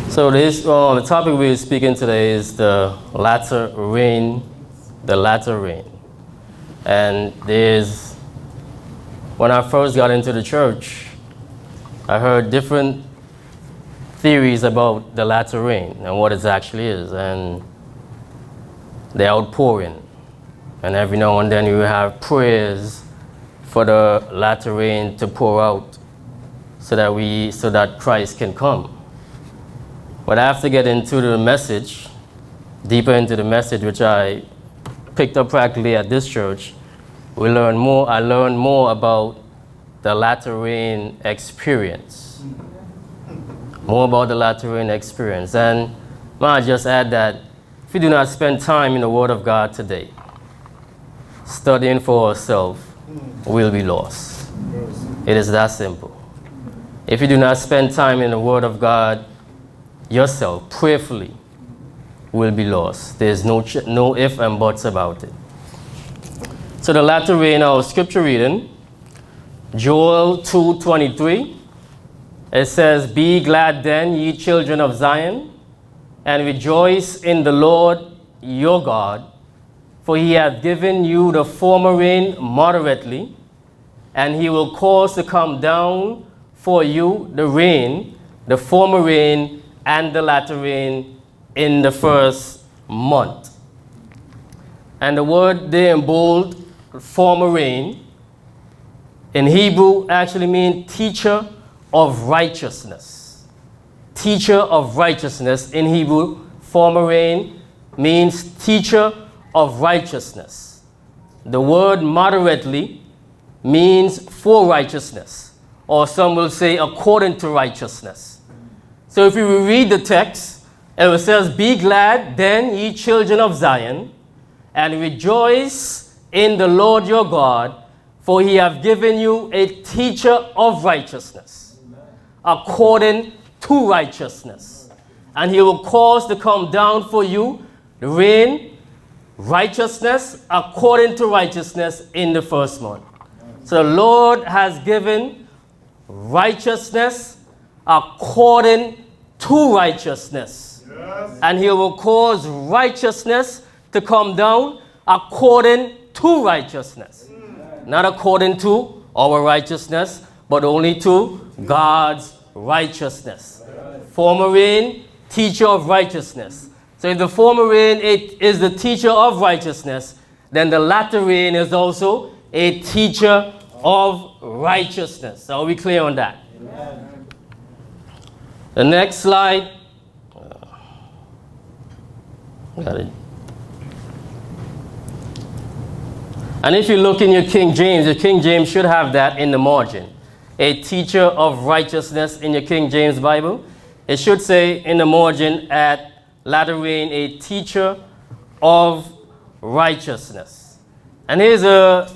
So the topic we're speaking today is the latter rain, the latter rain. And when I first got into the church, I heard different theories about the latter rain and what it actually is, and the outpouring. And every now and then you have prayers for the latter rain to pour out so that Christ can come. But after getting into the message, deeper into the message, which I picked up practically at this church, I learned more about the latter rain experience. More about the latter rain experience. And I just add that if we do not spend time in the Word of God today, studying for ourselves, we'll be lost. It is that simple. If you do not spend time in the Word of God yourself, prayerfully, will be lost. There's no if and buts about it. So the latter rain, our scripture reading, Joel 2:23. It says, "Be glad then, ye children of Zion, and rejoice in the Lord your God, for he hath given you the former rain moderately, and he will cause to come down for you the rain, the former rain, and the latter rain in the first month." And the word there in bold, former rain, in Hebrew actually means teacher of righteousness. Teacher of righteousness in Hebrew, former rain means teacher of righteousness. The word moderately means for righteousness, or some will say according to righteousness. So if you read the text, it says, "Be glad then, ye children of Zion, and rejoice in the Lord your God, for he hath given you a teacher of righteousness, according to righteousness. And he will cause to come down for you the rain, righteousness, according to righteousness in the first month." So the Lord has given righteousness according to righteousness. Yes. And he will cause righteousness to come down according to righteousness. Not according to our righteousness, but only to God's righteousness. Former rain, teacher of righteousness. So if the former rain is the teacher of righteousness, then the latter rain is also a teacher of righteousness. So are we clear on that? Amen. The next slide. Got it. And if you look in your King James should have that in the margin. A teacher of righteousness in your King James Bible. It should say in the margin at latter rain, a teacher of righteousness. And here's a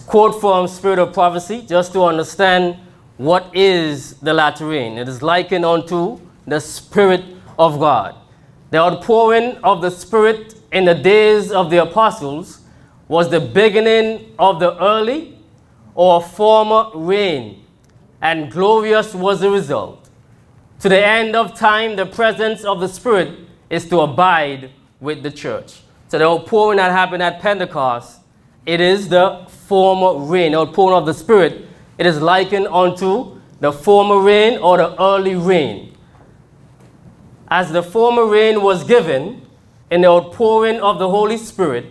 quote from Spirit of Prophecy, just to understand what is the latter rain. It is likened unto the Spirit of God. The outpouring of the Spirit in the days of the apostles was the beginning of the early or former rain, and glorious was the result. To the end of time, the presence of the Spirit is to abide with the church. So the outpouring that happened at Pentecost, it is the former rain, outpouring of the Spirit. It is likened unto the former rain or the early rain. As the former rain was given in the outpouring of the Holy Spirit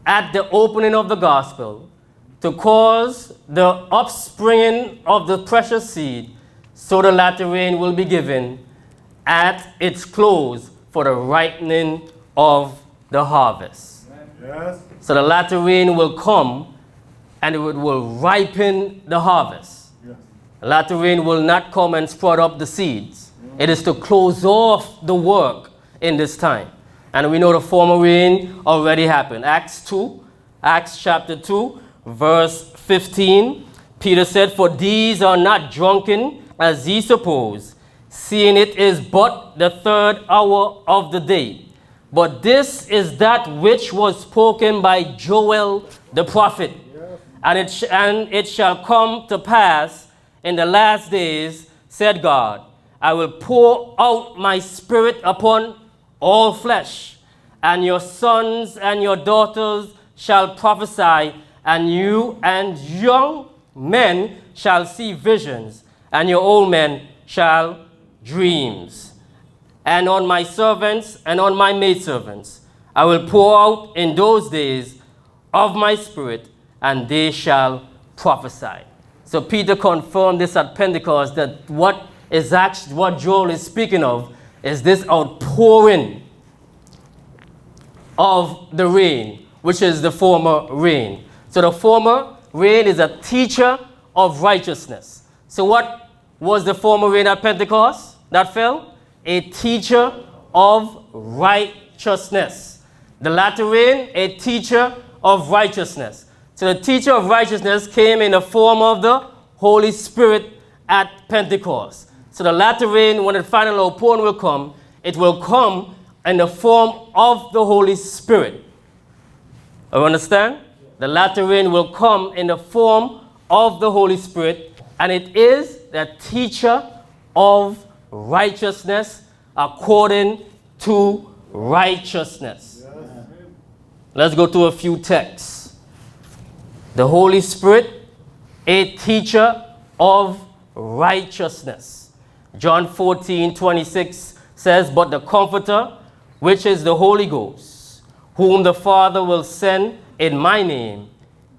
at the opening of the gospel to cause the upspringing of the precious seed, so the latter rain will be given at its close for the ripening of the harvest. Yes. So the latter rain will come and it will ripen the harvest. Yes. The latter rain will not come and sprout up the seeds. It is to close off the work in this time. And we know the former rain already happened. Acts chapter 2, verse 15. Peter said, "For these are not drunken, as ye suppose, seeing it is but the third hour of the day. But this is that which was spoken by Joel the prophet. And it shall come to pass in the last days, said God, I will pour out my spirit upon all flesh, and your sons and your daughters shall prophesy, and you and young men shall see visions, and your old men shall dreams. And on my servants and on my maidservants I will pour out in those days of my spirit, and they shall prophesy. So Peter confirmed this at Pentecost, that what Joel is speaking of is this outpouring of the rain, which is the former rain. So the former rain is a teacher of righteousness. So what was the former rain at Pentecost that fell? A teacher of righteousness. The latter rain, a teacher of righteousness. So the teacher of righteousness came in the form of the Holy Spirit at Pentecost. So the latter rain, when the final outpouring will come, it will come in the form of the Holy Spirit. You understand? The latter rain will come in the form of the Holy Spirit, and it is the teacher of righteousness according to righteousness. Yes. Let's go to a few texts. The Holy Spirit, a teacher of righteousness. John 14:26 says, but the Comforter, which is the Holy Ghost, whom the Father will send in my name,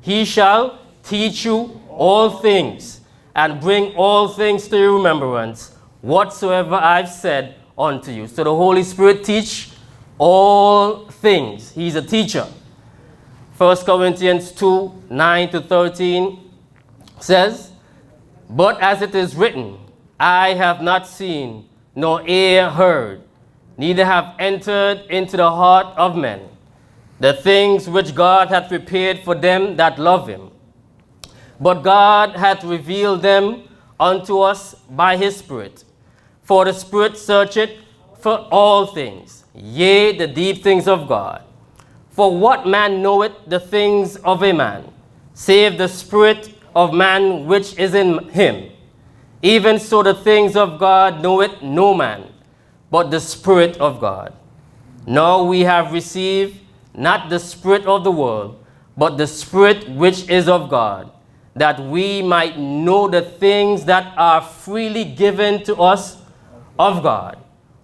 he shall teach you all things, and bring all things to your remembrance, whatsoever I've said unto you. So the Holy Spirit teach all things. He's a teacher. 1 Corinthians 2:9-13 says, but as it is written, I have not seen, nor ear heard, neither have entered into the heart of men, the things which God hath prepared for them that love him. But God hath revealed them unto us by his Spirit. For the Spirit searcheth for all things, yea, the deep things of God. For what man knoweth the things of a man, save the spirit of man which is in him? Even so the things of God knoweth no man, but the Spirit of God. Now we have received not the spirit of the world, but the Spirit which is of God, that we might know the things that are freely given to us of God,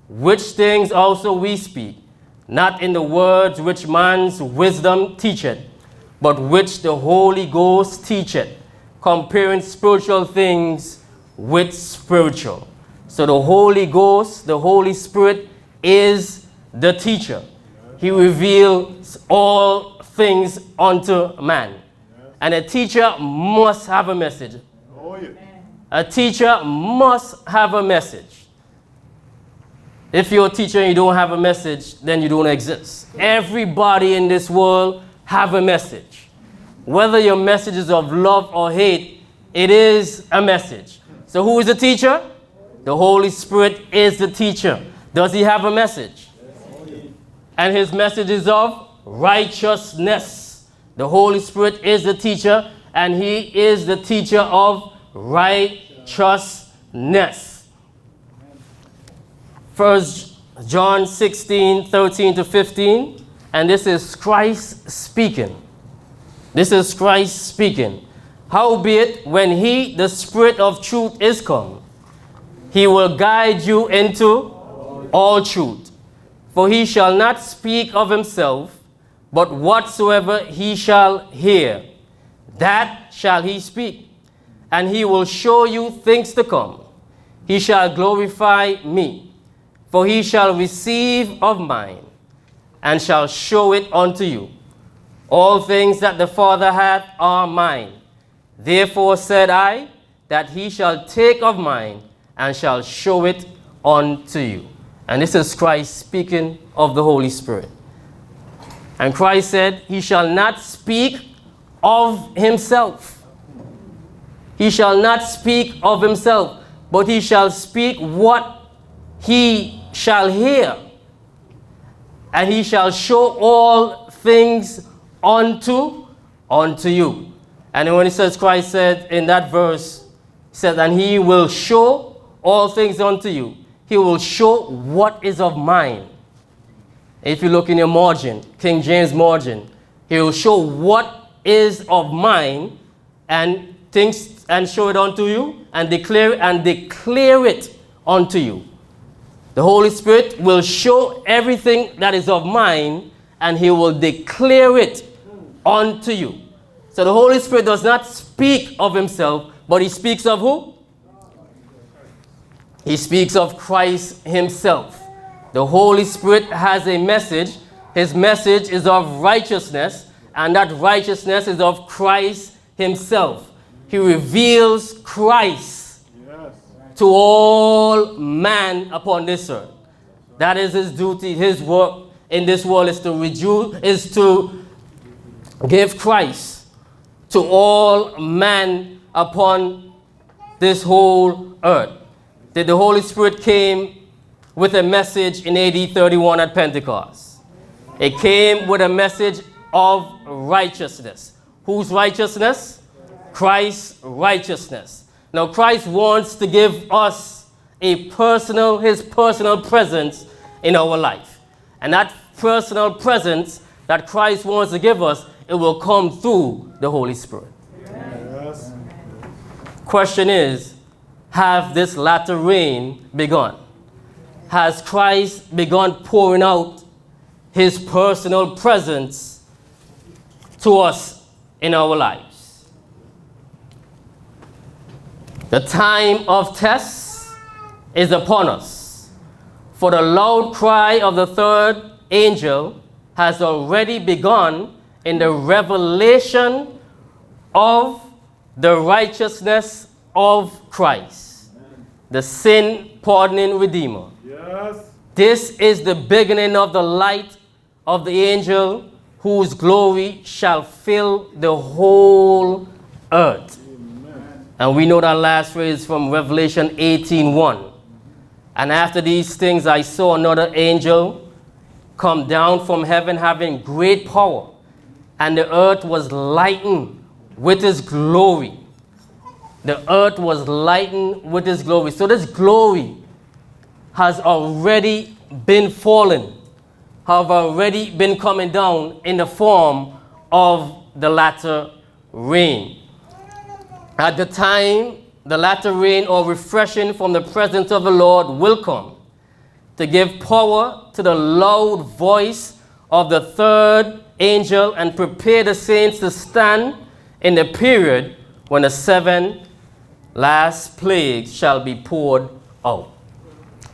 which things also we speak, not in the words which man's wisdom teacheth, but which the Holy Ghost teacheth, comparing spiritual things with spiritual. So the Holy Ghost, the Holy Spirit, is the teacher. He reveals all things unto man. And a teacher must have a message. A teacher must have a message. If you're a teacher and you don't have a message, then you don't exist. Everybody in this world have a message. Whether your message is of love or hate, it is a message. So who is the teacher? The Holy Spirit is the teacher. Does he have a message? And his message is of righteousness. The Holy Spirit is the teacher, and he is the teacher of righteousness. 1 John 16:13-15, and this is Christ speaking. This is Christ speaking. Howbeit, when he, the Spirit of truth, is come, he will guide you into all truth. For he shall not speak of himself, but whatsoever he shall hear, that shall he speak. And he will show you things to come. He shall glorify me, for he shall receive of mine, and shall show it unto you. All things that the Father hath are mine. Therefore said I, that he shall take of mine, and shall show it unto you. And this is Christ speaking of the Holy Spirit. And Christ said, he shall not speak of himself. He shall not speak of himself, but he shall speak what he shall hear. And he shall show all things unto you. And when it says, Christ said in that verse, he said, and he will show all things unto you. He will show what is of mine. If you look in your margin, King James margin, he will show what is of mine and things and show it unto you and declare it unto you. The Holy Spirit will show everything that is of mine and he will declare it unto you. So the Holy Spirit does not speak of himself, but he speaks of who? He speaks of Christ himself. The Holy Spirit has a message. His message is of righteousness, and that righteousness is of Christ himself. He reveals Christ to all man upon this earth. That is his duty. His work in this world is to give Christ to all man upon this whole earth. That the Holy Spirit came with a message in AD 31 at Pentecost. It came with a message of righteousness. Whose righteousness? Christ's righteousness. Now Christ wants to give us his personal presence in our life. And that personal presence that Christ wants to give us, it will come through the Holy Spirit. Yes. Question is, have this latter rain begun? Has Christ begun pouring out his personal presence to us in our lives? The time of test is upon us, for the loud cry of the third angel has already begun in the revelation of the righteousness of Christ, the sin-pardoning Redeemer. Yes. This is the beginning of the light of the angel whose glory shall fill the whole earth. Amen. And we know that last phrase from Revelation 18:1. And after these things I saw another angel come down from heaven having great power, and the earth was lightened with his glory. The earth was lightened with his glory. So this glory has already been fallen, have already been coming down in the form of the latter rain. At the time, the latter rain or refreshing from the presence of the Lord will come to give power to the loud voice of the third angel and prepare the saints to stand in the period when the 7 last plagues shall be poured out.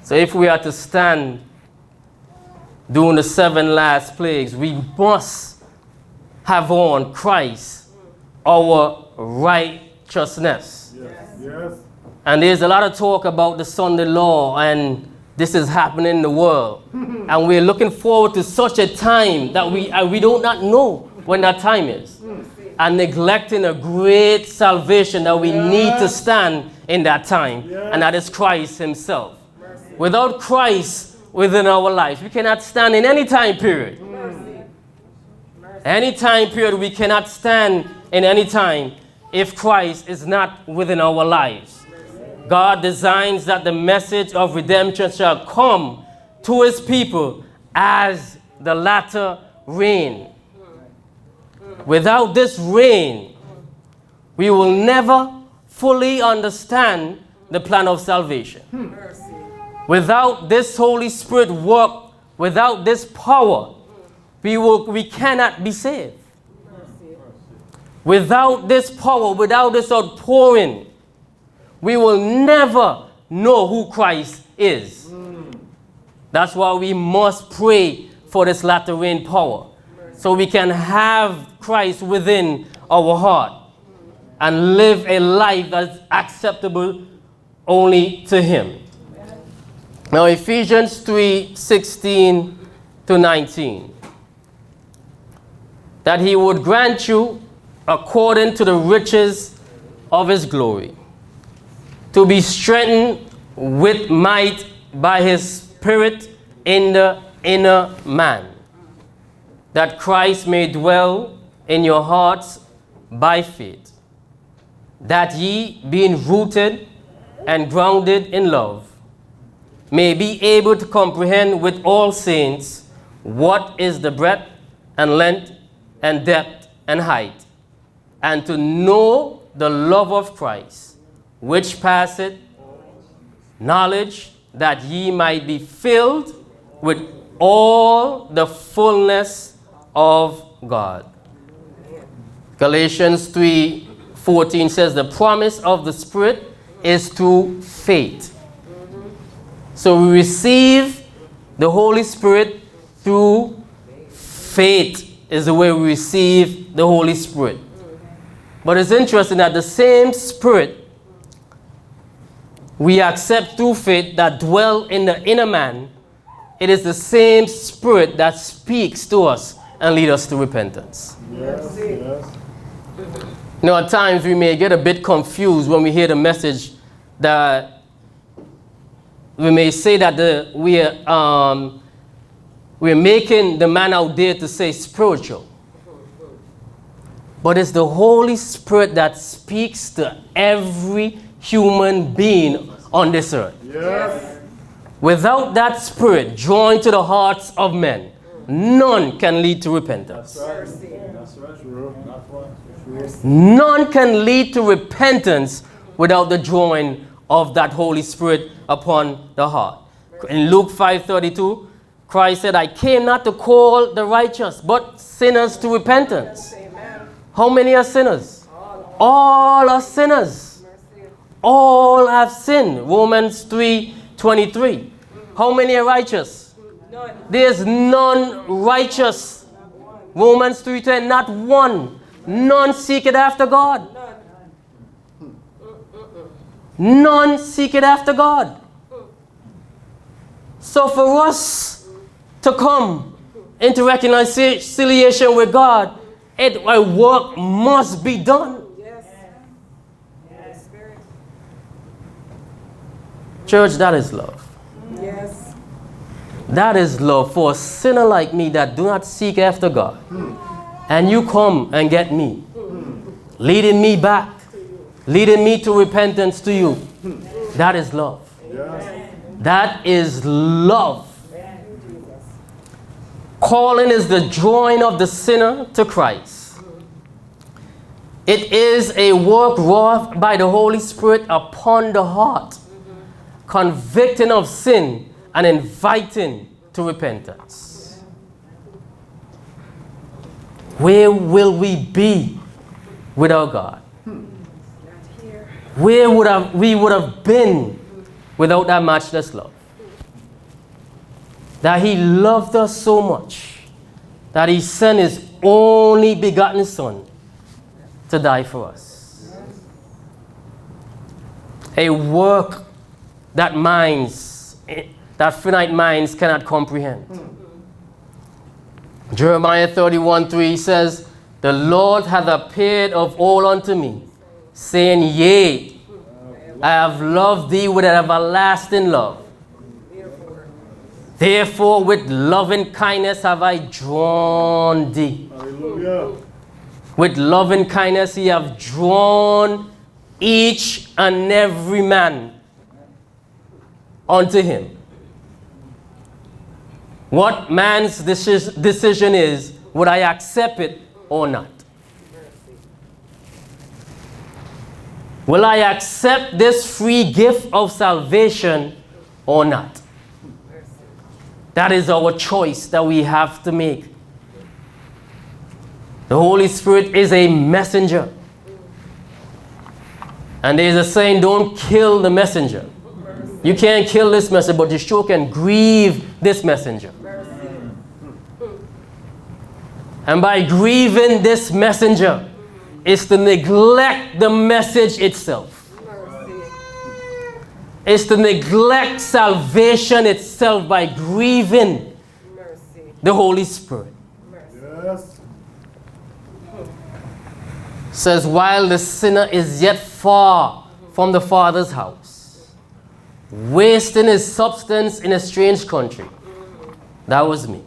So if we are to stand during the 7 last plagues, we must have on Christ, our righteousness. Yes. Yes. And there's a lot of talk about the Sunday law, and this is happening in the world. And we're looking forward to such a time that we do not know when that time is. And neglecting a great salvation that we need to stand in that time. And that is Christ himself. Without Christ within our lives, we cannot stand in any time period. Any time period, we cannot stand in any time if Christ is not within our lives. God designs that the message of redemption shall come to his people as the latter rain. Without this rain, we will never fully understand the plan of salvation. Without this Holy Spirit work, without this power, we cannot be saved. Without this power, without this outpouring, we will never know who Christ is. That's why we must pray for this latter rain power, so we can have Christ within our heart and live a life that's acceptable only to him. Now Ephesians 3:16-19. That he would grant you according to the riches of his glory, to be strengthened with might by his Spirit in the inner man, that Christ may dwell in your hearts by faith, that ye, being rooted and grounded in love, may be able to comprehend with all saints what is the breadth and length and depth and height, and to know the love of Christ, which passeth knowledge, that ye might be filled with all the fullness of God. Galatians 3:14 says the promise of the Spirit is through faith. So we receive the Holy Spirit through faith is the way we receive the Holy Spirit. But it's interesting that the same Spirit we accept through faith that dwell in the inner man, it is the same Spirit that speaks to us and leads us to repentance. Yes, yes. You know, at times we may get a bit confused when we hear the message that we may say that we're making the man out there to say spiritual. But it's the Holy Spirit that speaks to every human being on this earth. Yes. Without that Spirit joined to the hearts of men, none can lead to repentance. That's right. That's right. True. None can lead to repentance without the drawing of that Holy Spirit upon the heart. In Luke 5:32, Christ said, I came not to call the righteous, but sinners to repentance. How many are sinners? All are sinners. All have sinned. Romans 3:23. How many are righteous? None. There's none righteous. Romans 3:10. Not one. None seek it after God. None seek it after God. So for us to come into reconciliation with God, a work must be done. Yes. Yes. Church, that is love. Yes. That is love for a sinner like me that do not seek after God. And you come and get me, leading me back, leading me to repentance to you. That is love. Yes. That is love. Calling is the drawing of the sinner to Christ. It is a work wrought by the Holy Spirit upon the heart, convicting of sin and inviting to repentance. Where will we be without God? Where would we have been without that matchless love? That He loved us so much that He sent His only begotten Son to die for us. A work that finite minds cannot comprehend. Jeremiah 31:3 says, the Lord hath appeared of old unto me, saying, yea, I have loved thee with an everlasting love. Therefore, with loving kindness have I drawn thee. Hallelujah. With loving kindness He have drawn each and every man unto Him. What man's decision is, would I accept it or not? Will I accept this free gift of salvation or not? That is our choice that we have to make. The Holy Spirit is a messenger. And there is a saying, don't kill the messenger. You can't kill this messenger, but you sure can grieve this messenger. And by grieving this messenger is to neglect the message itself. Is to neglect salvation itself by grieving the Holy Spirit. Yes. Says, while the sinner is yet far from the Father's house, wasting his substance in a strange country. That was me.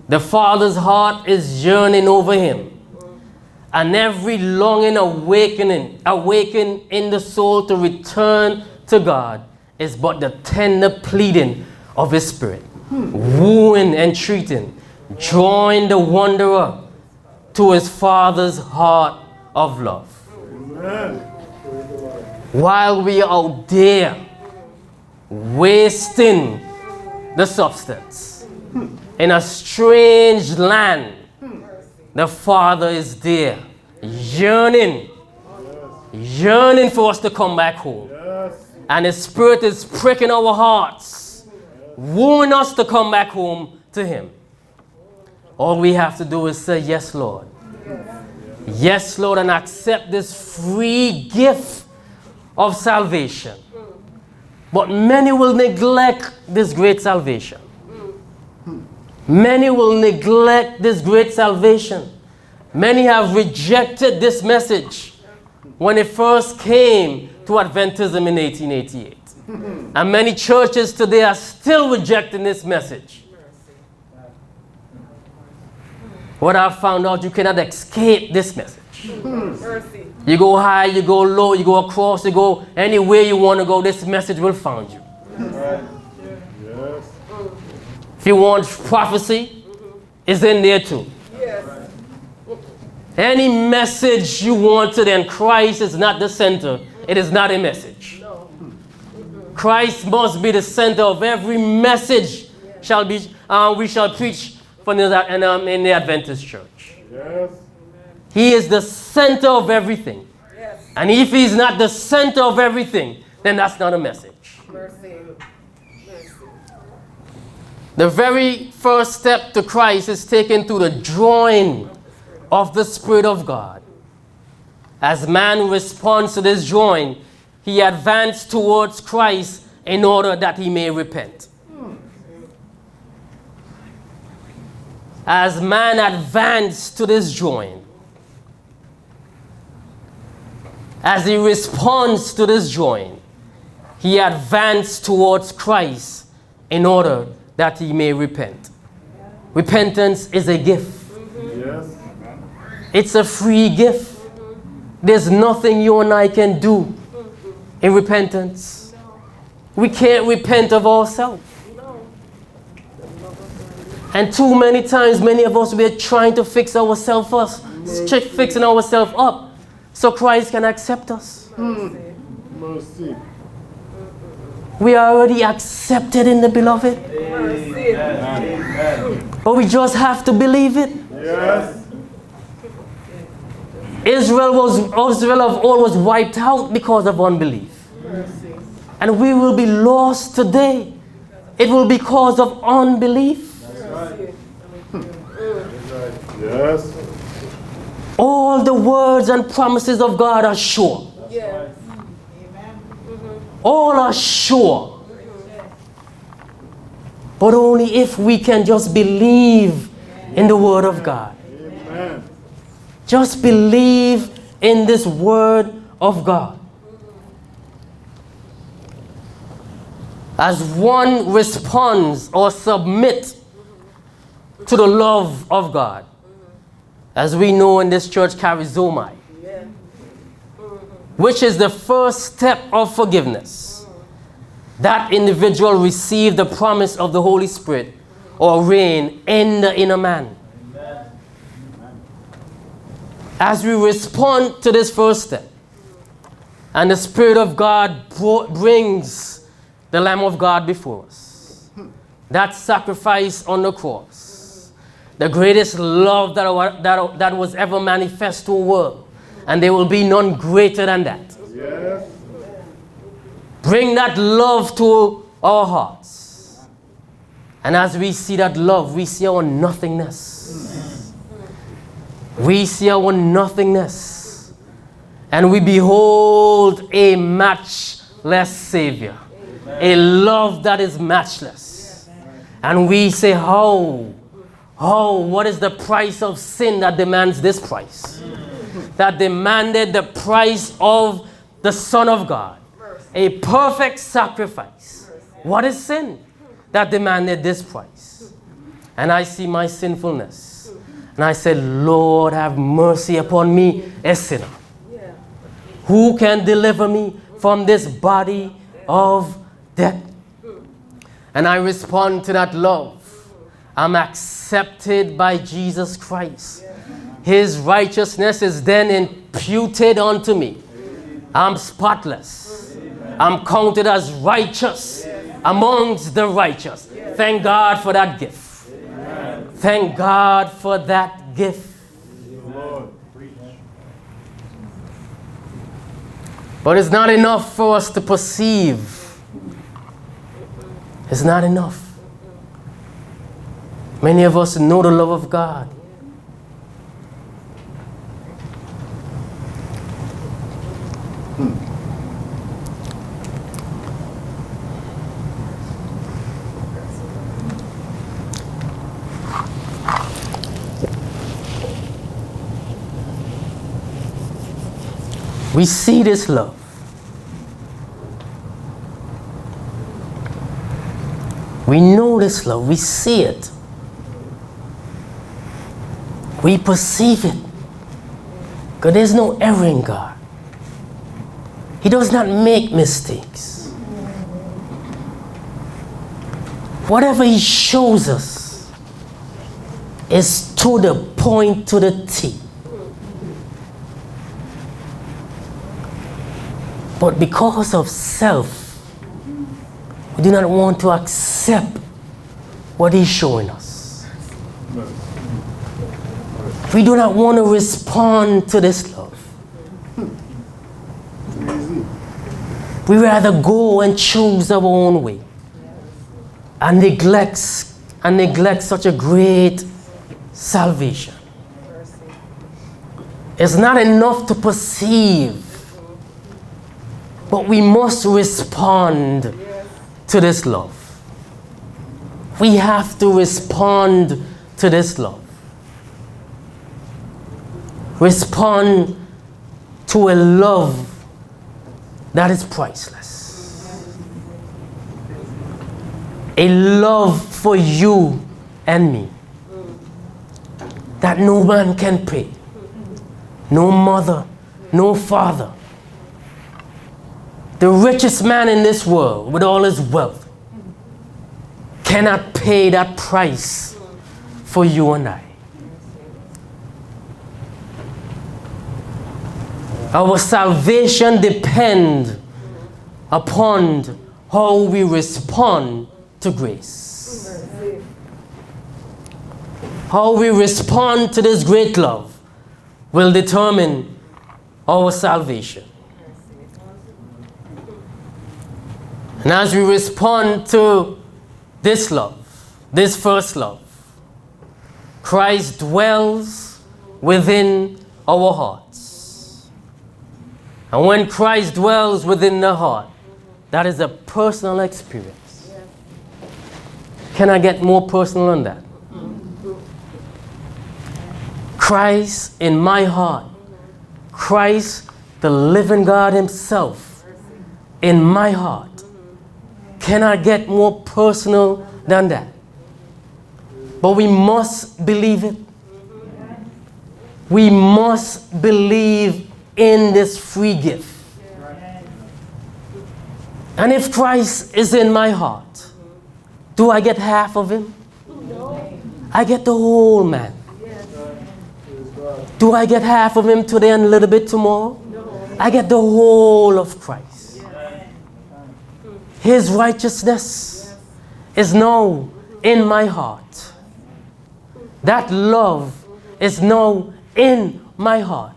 The Father's heart is yearning over him, and every longing awaken in the soul to return to God is but the tender pleading of his spirit, wooing, entreating, drawing the wanderer to his Father's heart of love. Amen. While we are out there wasting the substance in a strange land, the Father is there yearning for us to come back home. Yes. And his spirit is pricking our hearts, wooing us to come back home to him. All we have to do is say, yes, Lord. Yes, Lord, and accept this free gift of salvation. But many will neglect this great salvation. Many will neglect this great salvation. Many have rejected this message when it first came to Adventism in 1888. And many churches today are still rejecting this message. What I've found out, you cannot escape this message. You go high, you go low, you go across, you go anywhere you want to go, this message will find you. Yes. If you want prophecy, it's in there too. Any message you wanted and Christ is not the center, it is not a message. Christ must be the center of every message we shall preach in the Adventist church. Yes. He is the center of everything. And if he's not the center of everything, then that's not a message. The very first step to Christ is taken through the drawing of the Spirit of God. As man responds to this drawing, he advanced towards Christ in order that he may repent. As man advanced to this drawing, as he responds to this drawing, he advanced towards Christ in order that he may repent. Repentance is a gift. Yes. It's a free gift. There's nothing you and I can do in repentance. We can't repent of ourselves. And too many times, many of us, we're trying to fix ourselves up, fixing ourselves up so Christ can accept us. Mercy. We are already accepted in the beloved. But we just have to believe it. Yes. Israel of old was wiped out because of unbelief. And we will be lost today. It will be because of unbelief. Yes. All the words and promises of God are sure. All are sure. But only if we can just believe in the Word of God. Amen. Just believe in this Word of God. As one responds or submits to the love of God, as we know in this church, charizomai, which is the first step of forgiveness, that individual received the promise of the Holy Spirit or reign in the inner man. As we respond to this first step, and the Spirit of God brings the Lamb of God before us, that sacrifice on the cross, the greatest love that was ever manifest to a world, and there will be none greater than that. Yes. Bring that love to our hearts. And as we see that love, we see our nothingness. We see our nothingness. And we behold a matchless Savior. A love that is matchless. And we say, what is the price of sin that demands this price? That demanded the price of the Son of God. A perfect sacrifice. What is sin that demanded this price? And I see my sinfulness. And I said, Lord, have mercy upon me, a sinner. Who can deliver me from this body of death? And I respond to that love. I'm accepted by Jesus Christ. His righteousness is then imputed unto me. I'm spotless. I'm counted as righteous amongst the righteous. Thank God for that gift. Thank God for that gift. But it's not enough for us to perceive. It's not enough. Many of us know the love of God. We see this love. We know this love. We see it. We perceive it. Because there's no error in God. He does not make mistakes. Whatever He shows us is to the point, to the T. But because of self, we do not want to accept what He's showing us. We do not want to respond to this love. We rather go and choose our own way and neglect such a great salvation. It's not enough to perceive, but we must respond to this love. We have to respond to this love. Respond to a love that is priceless. A love for you and me that no man can pay. No mother, no father. The richest man in this world, with all his wealth, cannot pay that price for you and I. Our salvation depends upon how we respond to grace. How we respond to this great love will determine our salvation. And as we respond to this love, this first love, Christ dwells within our hearts. And when Christ dwells within the heart, that is a personal experience. Can I get more personal than that? Christ in my heart, Christ, the living God Himself, in my heart. Can I get more personal than that? But we must believe it. We must believe in this free gift. And if Christ is in my heart, do I get half of Him? I get the whole man. Do I get half of Him today and a little bit tomorrow? I get the whole of Christ. His righteousness is now in my heart. That love is now in my heart.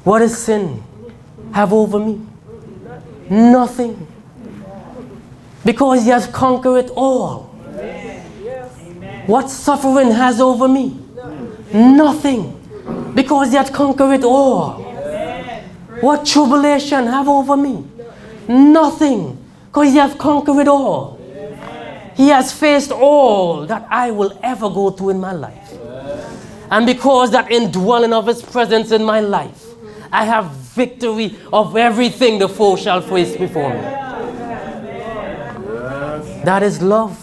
What does sin have over me? Nothing. Because He has conquered it all. What suffering has over me? Nothing. Because He has conquered it all. What tribulation have over me? Nothing. Because He has conquered it all. He has faced all that I will ever go through in my life. And because that indwelling of His presence in my life, I have victory of everything the foe shall face before me. That is love.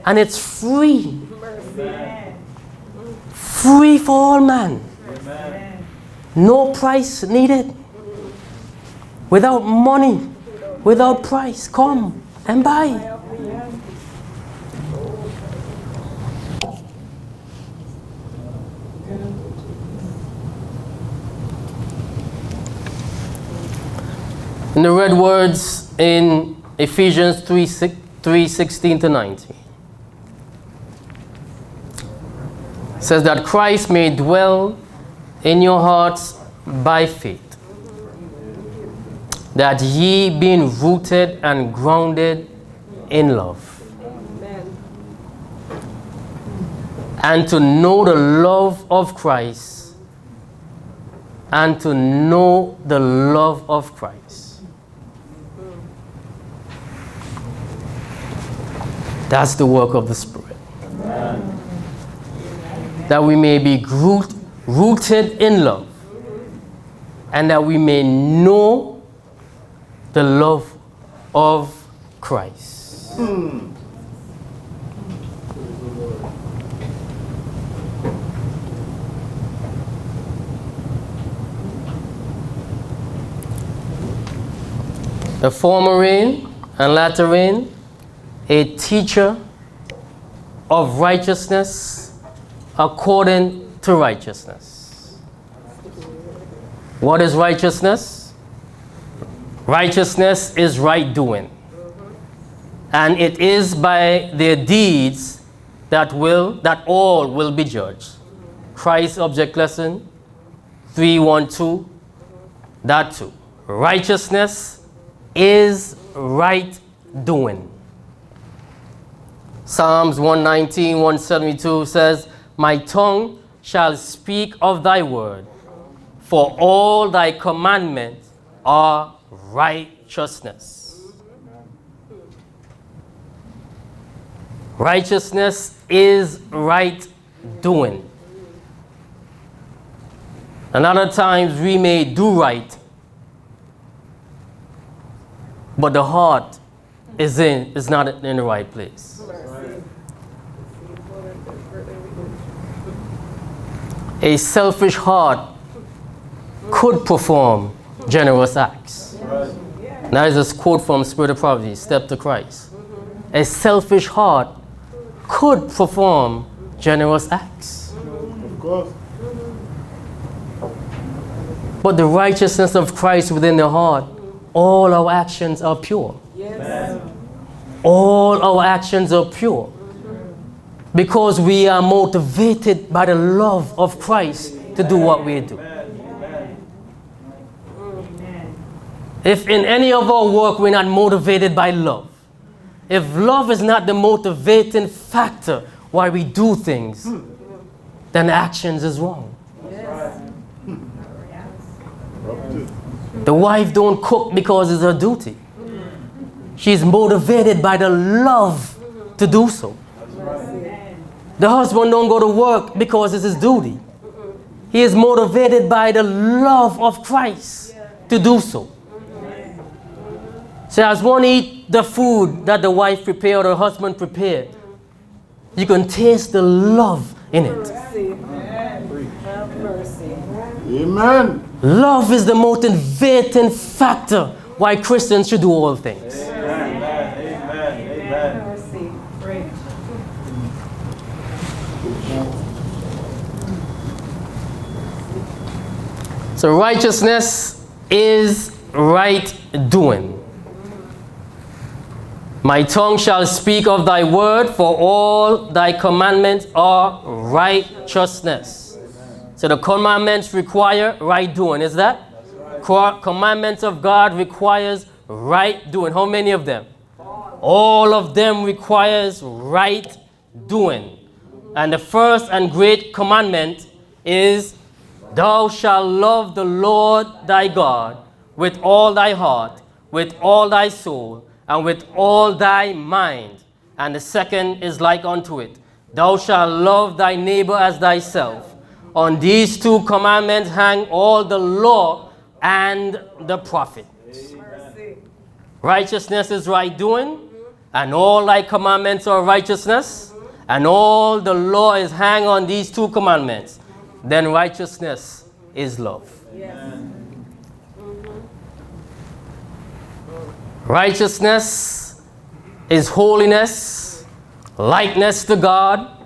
And it's free. free for all man. No price needed. Without money, without price, come and buy. In the red words in Ephesians 3:16 to 19. It says that Christ may dwell in your hearts by faith, that ye being rooted and grounded in love, and to know the love of Christ, and to know the love of Christ. That's the work of the Spirit. Amen. That we may be rooted in love, and that we may know the love of Christ. The former rain and latter rain, a teacher of righteousness according to righteousness. What is righteousness? Righteousness is right doing. And it is by their deeds that all will be judged. Christ's object lesson 3:1-2, that too. Righteousness is right doing. Psalms 119, 172 says, my tongue shall speak of thy word, for all thy commandments are righteousness. Righteousness is right doing. And other times we may do right, but the heart is not in the right place. A selfish heart could perform generous acts. That is a quote from Spirit of Prophecy, Step to Christ. A selfish heart could perform generous acts. Of course. But the righteousness of Christ within the heart, all our actions are pure. Yes. All our actions are pure. Because we are motivated by the love of Christ to do what we do. If in any of our work we're not motivated by love, if love is not the motivating factor why we do things, then actions is wrong. The wife don't cook because it's her duty. She's motivated by the love to do so. The husband don't go to work because it's his duty. He is motivated by the love of Christ to do so. So as one eat the food that the wife prepared or the husband prepared, you can taste the love in it. Have mercy. Amen. Love is the motivating factor why Christians should do all things. Mercy. Great. So righteousness is right doing. My tongue shall speak of thy word, for all thy commandments are righteousness. So the commandments require right doing, is that? Commandments of God requires right doing. How many of them? All of them requires right doing. And the first and great commandment is, thou shalt love the Lord thy God with all thy heart, with all thy soul, and with all thy mind. And the second is like unto it, thou shalt love thy neighbor as thyself. On these two commandments hang all the law and the prophets. Righteousness is right doing, and all thy commandments are righteousness, and all the law is hang on these two commandments. then righteousness is love. Righteousness is holiness, likeness to God,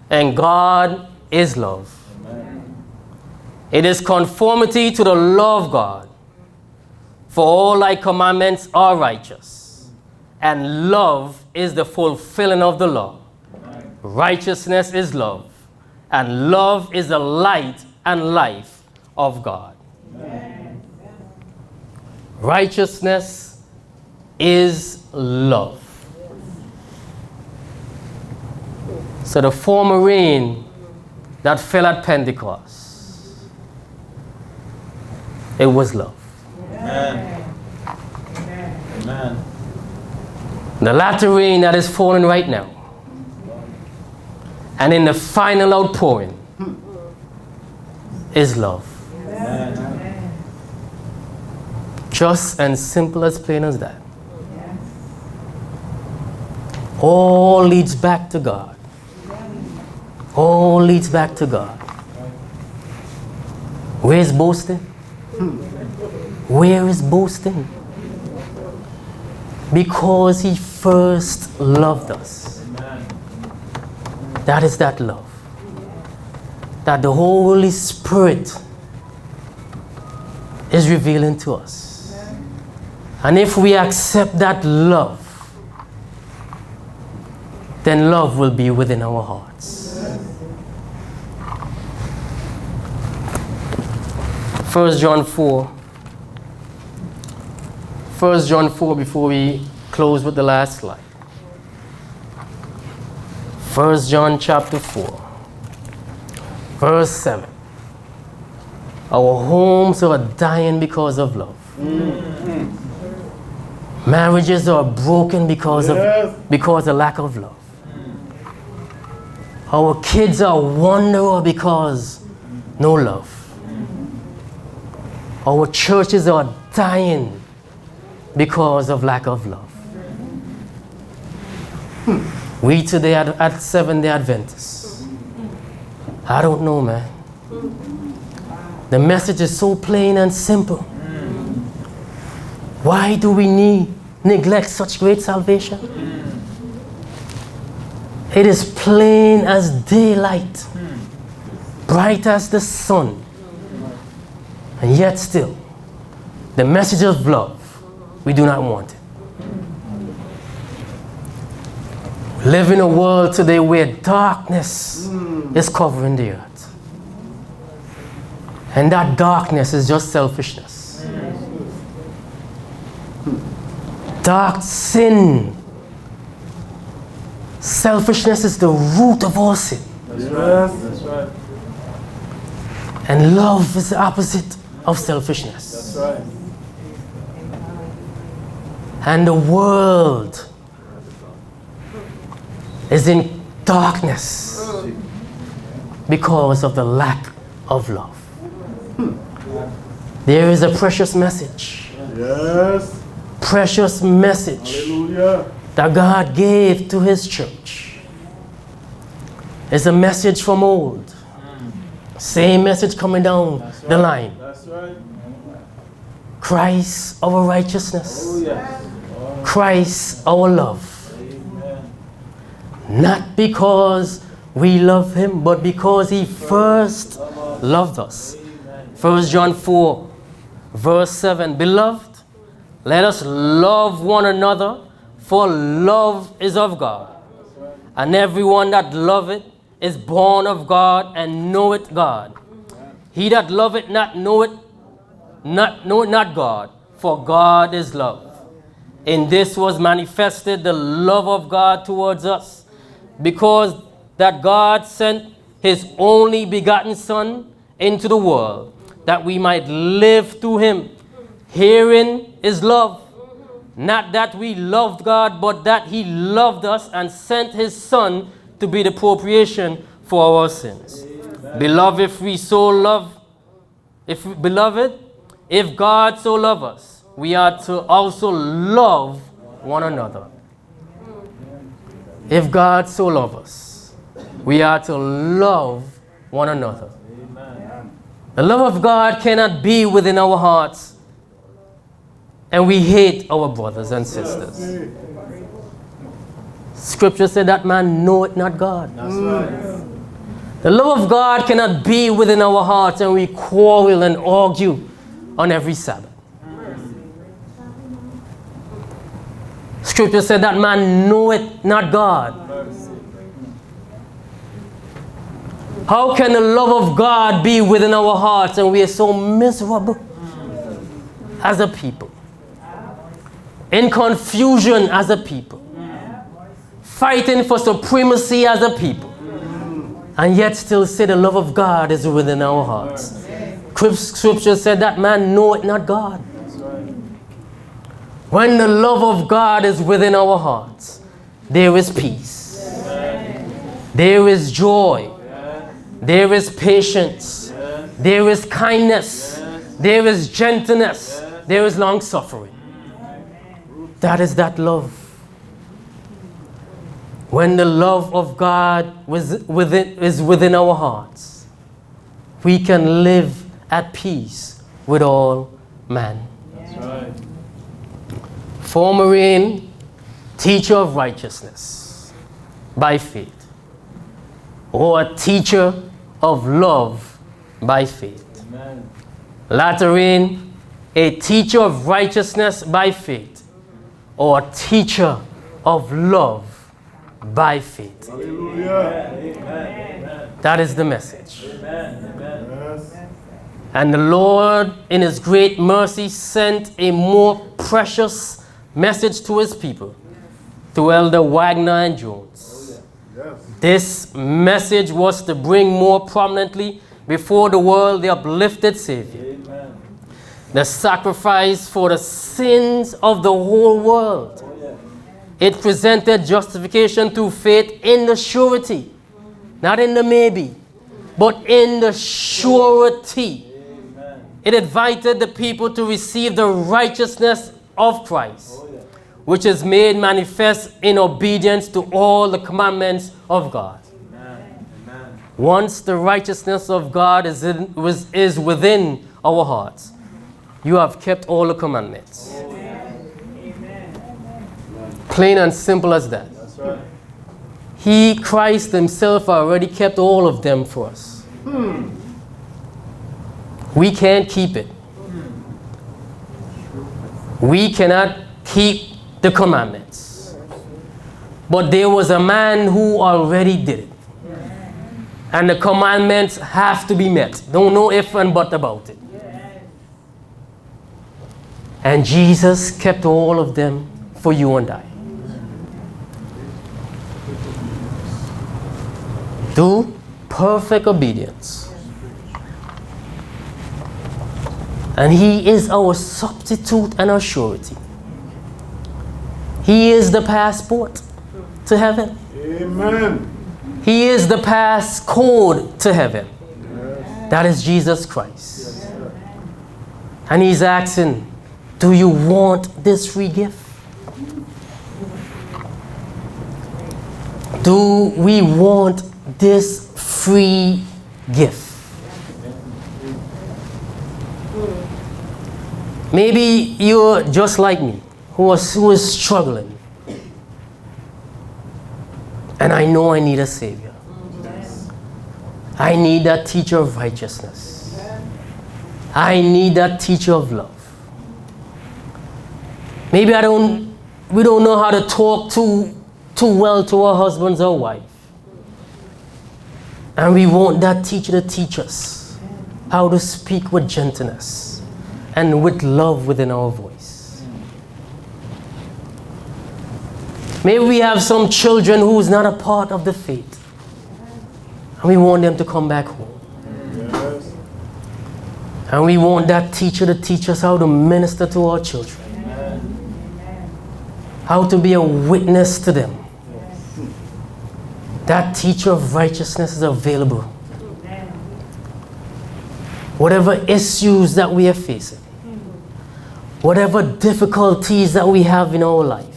and God is love. It is conformity to the law of God. For all thy commandments are righteous, and love is the fulfilling of the law. Righteousness is love, and love is the light and life of God. Righteousness is love. So the former rain that fell at Pentecost, it was love. Amen. Amen. The latter rain that is falling right now, and in the final outpouring, is love. Amen. Just and simple, as plain as that. All leads back to God. All leads back to God. Where's boasting? Where is boasting? Because he first loved us. That is that love. That the Holy Spirit is revealing to us. And if we accept that love, then love will be within our hearts. 1 John 4. 1 John 4, before we close with the last slide. 1 John chapter 4, verse 7. Our homes are dying because of love. Marriages are broken because of lack of love. Our kids are wanderer because no love. Our churches are dying because of lack of love. We today at Seventh-day Adventists, I don't know, man. The message is so plain and simple. Why do we neglect such great salvation? It is plain as daylight, bright as the sun, and yet still, the message of love, we do not want it. We live in a world today where darkness is covering the earth. And that darkness is just selfishness. Dark sin. Selfishness is the root of all sin. That's right. And love is the opposite of selfishness. That's right. And the world is in darkness because of the lack of love. There is a precious message. Yes. Precious message Hallelujah. that God gave to his church. It's a message from old. Same message coming down the line. That's right. Christ, our righteousness. Oh, yes. Christ, our love. Amen. Not because we love him, but because he first loved us. 1 John 4, verse 7. Beloved, let us love one another, for love is of God. And everyone that loveth is born of God and knoweth God. He that loveth not knoweth not God, for God is love. In this was manifested the love of God towards us, because that God sent his only begotten Son into the world, that we might live through him. Herein is love. Not that we loved God, but that he loved us and sent his Son to be the propitiation for our sins. Beloved, if God so love us, we are to also love one another. If God so love us, we are to love one another. The love of God cannot be within our hearts and we hate our brothers and sisters. Scripture said that man knoweth not God. That's right. The love of God cannot be within our hearts and we quarrel and argue on every Sabbath. Scripture said that man knoweth not God. How can the love of God be within our hearts and we are so miserable as a people? In confusion as a people. Fighting for supremacy as a people. And yet still say the love of God is within our hearts. Scripture said that man knoweth not God. When the love of God is within our hearts, there is peace. There is joy. There is patience. There is kindness. There is gentleness. There is long suffering. That is that love. When the love of God is within our hearts, we can live at peace with all men. That's right. Former rain, teacher of righteousness by faith, or a teacher of love by faith. Amen. Latter rain, a teacher of righteousness by faith, or a teacher of love by faith. Hallelujah. Amen. That is the message. Amen. Amen. Yes. And the Lord, in His great mercy, sent a more precious message to His people through Elder Wagner and Jones. Yes. This message was to bring more prominently before the world the uplifted Savior, Amen. the sacrifice for the sins of the whole world. Oh, yeah. It presented justification through faith in the surety, not in the maybe, but in the surety. Amen. It invited the people to receive the righteousness of Christ, Oh, yeah. which is made manifest in obedience to all the commandments of God. Amen. Amen. Once the righteousness of God is within our hearts, you have kept all the commandments. Plain and simple as that. That's right. He, Christ Himself, already kept all of them for us. We can't keep it. We cannot keep the commandments. But there was a man who already did it. And the commandments have to be met. Don't know if and but about it. And Jesus kept all of them for you and I. Through perfect obedience. And He is our substitute and our surety. He is the passport to heaven. Amen. He is the passcode to heaven. That is Jesus Christ. And He's asking, do you want this free gift? Do we want this free gift? Maybe you're just like me, who is struggling. And I know I need a Savior. I need that teacher of righteousness. I need that teacher of love. Maybe we don't know how to talk too well to our husbands or wife. And we want that teacher to teach us how to speak with gentleness and with love within our voice. Maybe we have some children who's not a part of the faith. And we want them to come back home. Yes. And we want that teacher to teach us how to minister to our children. How to be a witness to them. That teacher of righteousness is available. Whatever issues that we are facing, whatever difficulties that we have in our life,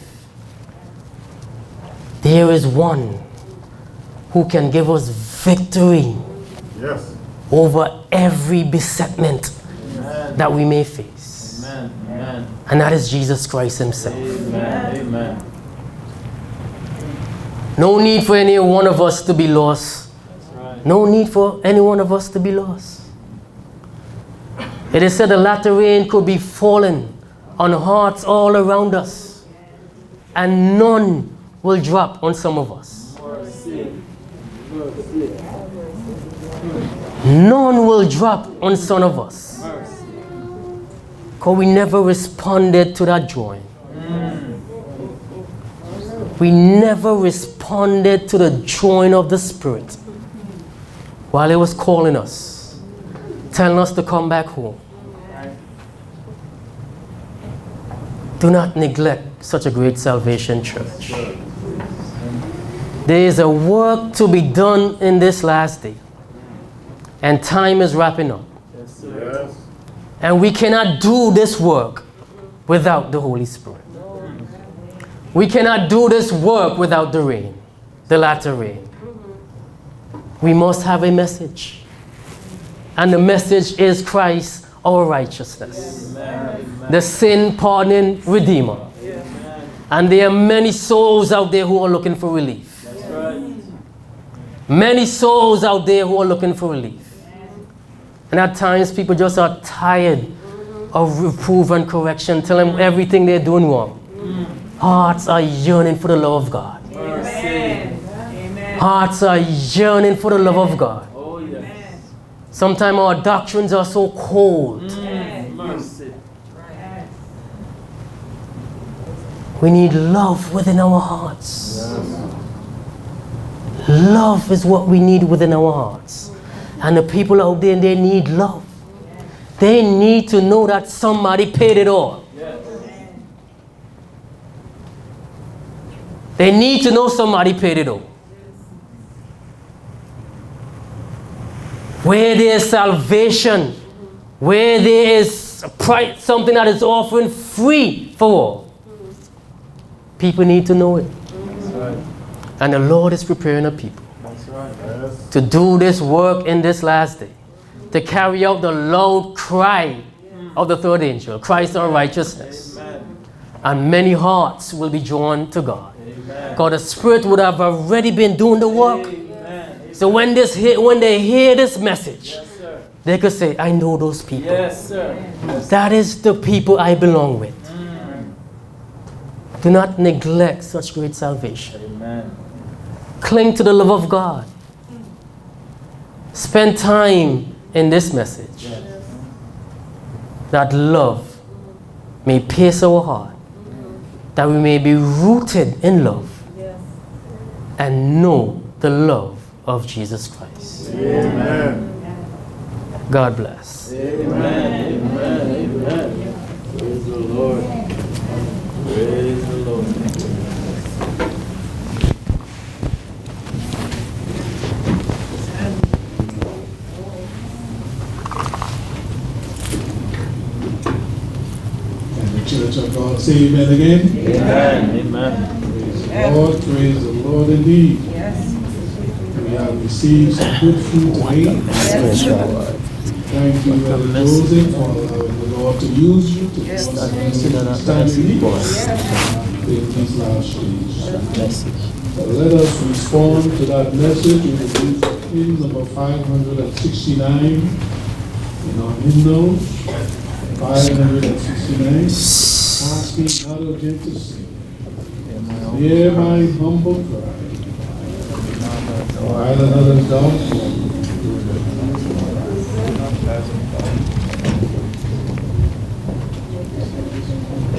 there is one who can give us victory Yes. over every besetment that we may face. Amen. Amen. And that is Jesus Christ himself. Amen. Amen. No need for any one of us to be lost. That's right. No need for any one of us to be lost. It is said the latter rain could be falling on hearts all around us, and none will drop on some of us. None will drop on some of us. Because we never responded to that joy. We never responded to the joy of the Spirit while it was calling us, telling us to come back home. Do not neglect such a great salvation, church. There is a work to be done in this last day, and time is wrapping up. Yes. And we cannot do this work without the Holy Spirit. We cannot do this work without the rain, the latter rain. We must have a message. And the message is Christ, our righteousness. The sin pardoning Redeemer. And there are many souls out there who are looking for relief. Many souls out there who are looking for relief. And at times people just are tired of reproof and correction, telling them everything they're doing wrong. Hearts are yearning for the love of God. Amen. Hearts are yearning for the love of God. Oh, yes. Sometimes our doctrines are so cold. Mercy. We need love within our hearts. Love is what we need within our hearts. And the people out there, they need love. They need to know that somebody paid it all. They need to know somebody paid it all. Where there is salvation, where there is a price, something that is offering free for all, people need to know it. That's right. And the Lord is preparing a people That's right. Yes. to do this work in this last day, to carry out the loud cry of the third angel, Christ our righteousness. Amen. And many hearts will be drawn to God. Amen. God, the Spirit would have already been doing the work. Amen. So when they hear this message, Yes, sir. they could say, I know those people. Yes, sir. Yes. That is the people I belong with. Do not neglect such great salvation. Amen. Cling to the love of God. Spend time in this message. That love may pierce our heart. That we may be rooted in love. And know the love of Jesus Christ. Amen. God bless. Amen. Amen. Amen. Praise the Lord. Praise the Lord. And the church of God say amen again. Amen. Amen. Praise the Lord indeed. Yes. We have received some good food today. Thank you, Brother Joseph, for allowing the Lord to use you to stand in these last days. Let us respond to that message with the hymn number 569 in our hymnal. 569, asking God again to sing. Hear my humble cry. While another down